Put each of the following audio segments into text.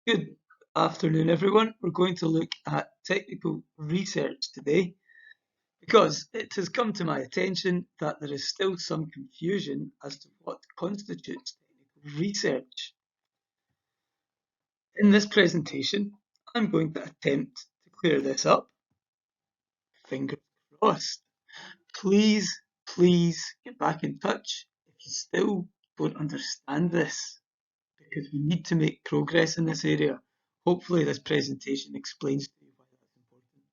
Good afternoon, everyone. We're going to look at technical research today because it has come to my attention that there is still some confusion as to what constitutes technical research. In this presentation, I'm going to attempt to clear this up. Fingers crossed. Please get back in touch if you still don't understand this, because we need to make progress in this area. Hopefully this presentation explains to you why that's important.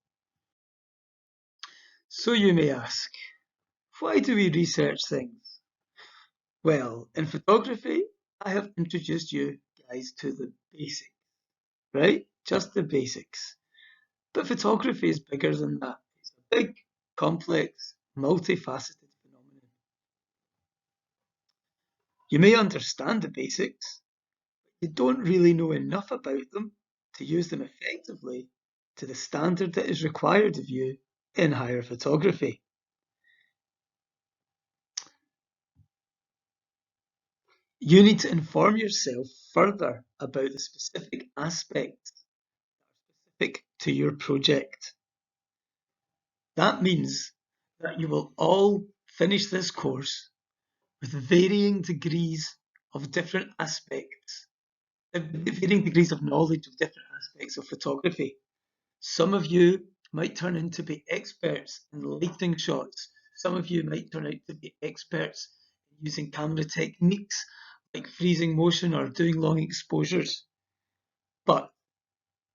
So you may ask, why do we research things? Well, in photography, I have introduced you guys to the basics, right? Just the basics. But photography is bigger than that. It's a big, complex, multifaceted phenomenon. You may understand the basics, but you don't really know enough about them to use them effectively to the standard that is required of you in higher photography. You need to inform yourself further about the specific aspects specific to your project. That means that you will all finish this course with varying degrees of different aspects, varying degrees of knowledge of different aspects of photography. Some of you might turn out to be experts in lighting shots. Some of you might turn out to be experts in using camera techniques like freezing motion or doing long exposures. But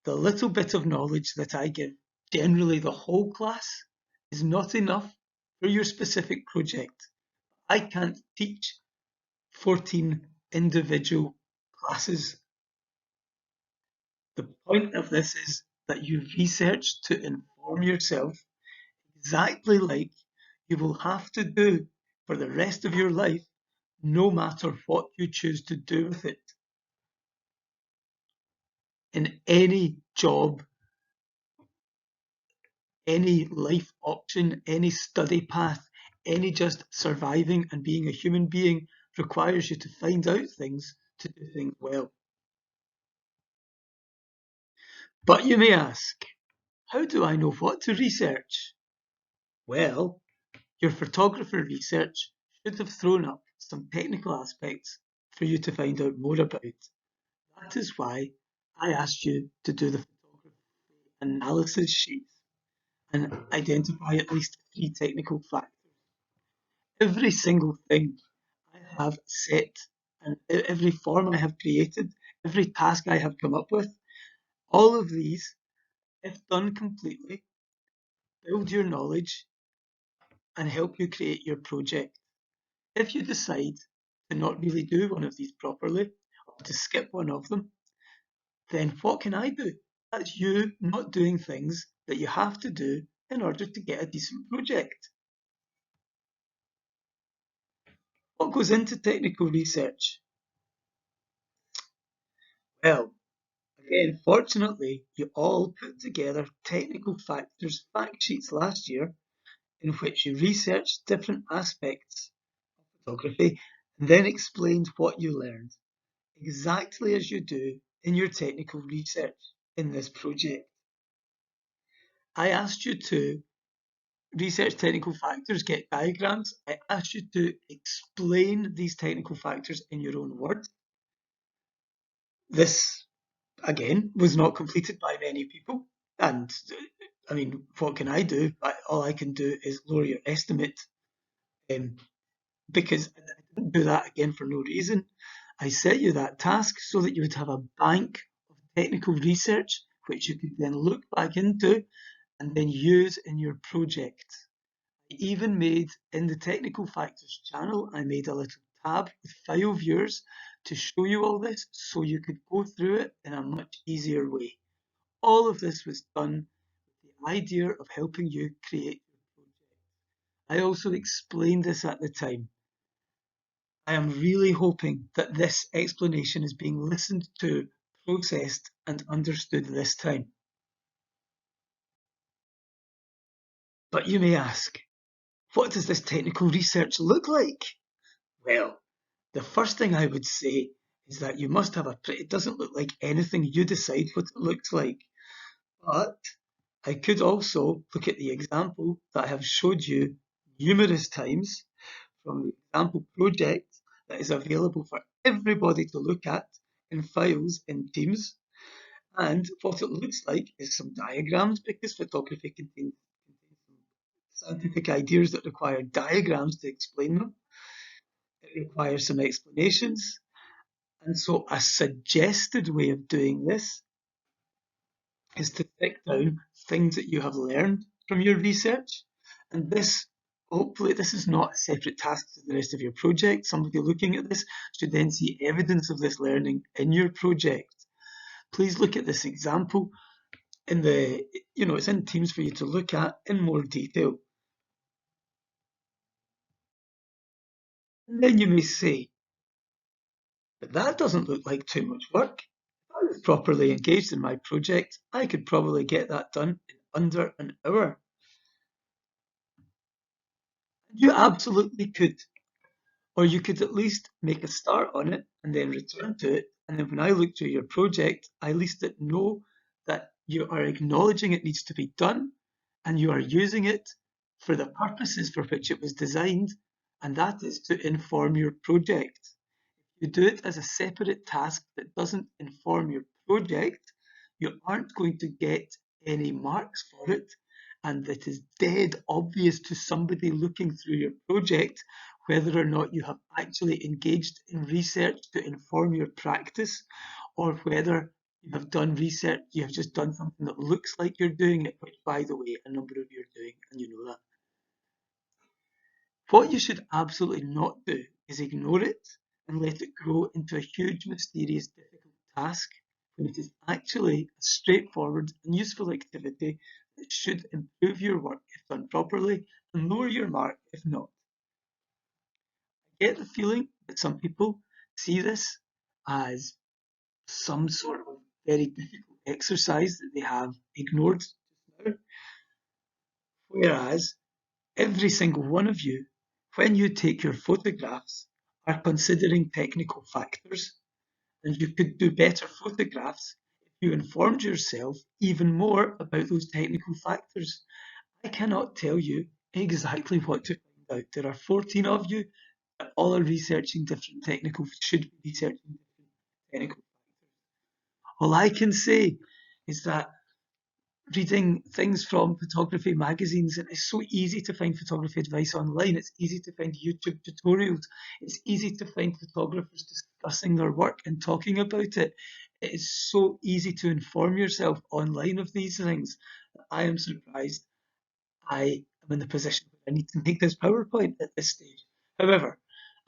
the little bit of knowledge that I give, generally the whole class, is not enough for your specific project. I can't teach 14 individual classes. The point of this is that you research to inform yourself exactly like you will have to do for the rest of your life, no matter what you choose to do with it. In any job, any life option, any study path, any just surviving and being a human being requires you to find out things to do things well. But you may ask, how do I know what to research? Well, your photographer research should have thrown up some technical aspects for you to find out more about. That is why I asked you to do the photography analysis sheets and identify at least 3 technical factors. Every single thing I have set and every form I have created, every task I have come up with, all of these, if done completely, build your knowledge and help you create your project. If you decide to not really do one of these properly, or to skip one of them, then what can I do? That's you not doing things that you have to do in order to get a decent project. What goes into technical research? Well, again, fortunately, you all put together technical factors fact sheets last year in which you researched different aspects of photography and then explained what you learned, exactly as you do in your technical research in this project. I asked you to research technical factors, get diagrams. I asked you to explain these technical factors in your own words. This, again, was not completed by many people. And I mean, what can I do? All I can do is lower your estimate, because I didn't do that again for no reason. I set you that task so that you would have a bank of technical research which you could then look back into and then use in your project. I even made, in the technical factors channel, I made a little tab with file viewers to show you all this so you could go through it in a much easier way. All of this was done with the idea of helping you create your project. I also explained this at the time. I am really hoping that this explanation is being listened to, processed, and understood this time. But you may ask, what does this technical research look like? Well, the first thing I would say is that you must have it doesn't look like anything, you decide what it looks like. But I could also look at the example that I have showed you numerous times from the example project that is available for everybody to look at in files in Teams. And what it looks like is some diagrams, because photography contains scientific ideas that require diagrams to explain them. It requires some explanations. And so a suggested way of doing this is to pick down things that you have learned from your research. And this, hopefully, this is not a separate task to the rest of your project. Somebody looking at this should then see evidence of this learning in your project. Please look at this example in the, it's in Teams for you to look at in more detail. And then you may say, but that doesn't look like too much work. If I was properly engaged in my project, I could probably get that done in under an hour. You absolutely could. Or you could at least make a start on it and then return to it. And then when I look through your project, I at least know that you are acknowledging it needs to be done and you are using it for the purposes for which it was designed, and that is to inform your project. If you do it as a separate task that doesn't inform your project, you aren't going to get any marks for it, and it is dead obvious to somebody looking through your project whether or not you have actually engaged in research to inform your practice, or whether you have done research, you have just done something that looks like you're doing it, which, by the way, a number of you are doing, and you know that. What you should absolutely not do is ignore it and let it grow into a huge, mysterious, difficult task, when it is actually a straightforward and useful activity that should improve your work if done properly and lower your mark if not. I get the feeling that some people see this as some sort of very difficult exercise that they have ignored just now, whereas every single one of you, when you take your photographs, are considering technical factors, and you could do better photographs if you informed yourself even more about those technical factors. I cannot tell you exactly what to find out. There are 14 of you, and all are researching should be researching different technical factors. All I can say is that reading things from photography magazines, and it's so easy to find photography advice online. It's easy to find YouTube tutorials. It's easy to find photographers discussing their work and talking about it. It is so easy to inform yourself online of these things. I am surprised I am in the position where I need to make this PowerPoint at this stage. However,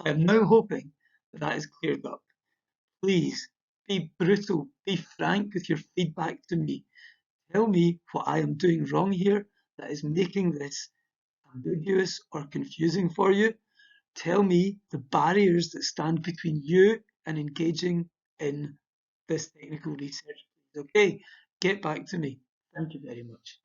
I am now hoping that that is cleared up. Please be brutal, be frank with your feedback to me. Tell me what I am doing wrong here that is making this ambiguous or confusing for you. Tell me the barriers that stand between you and engaging in this technical research. Okay, get back to me. Thank you very much.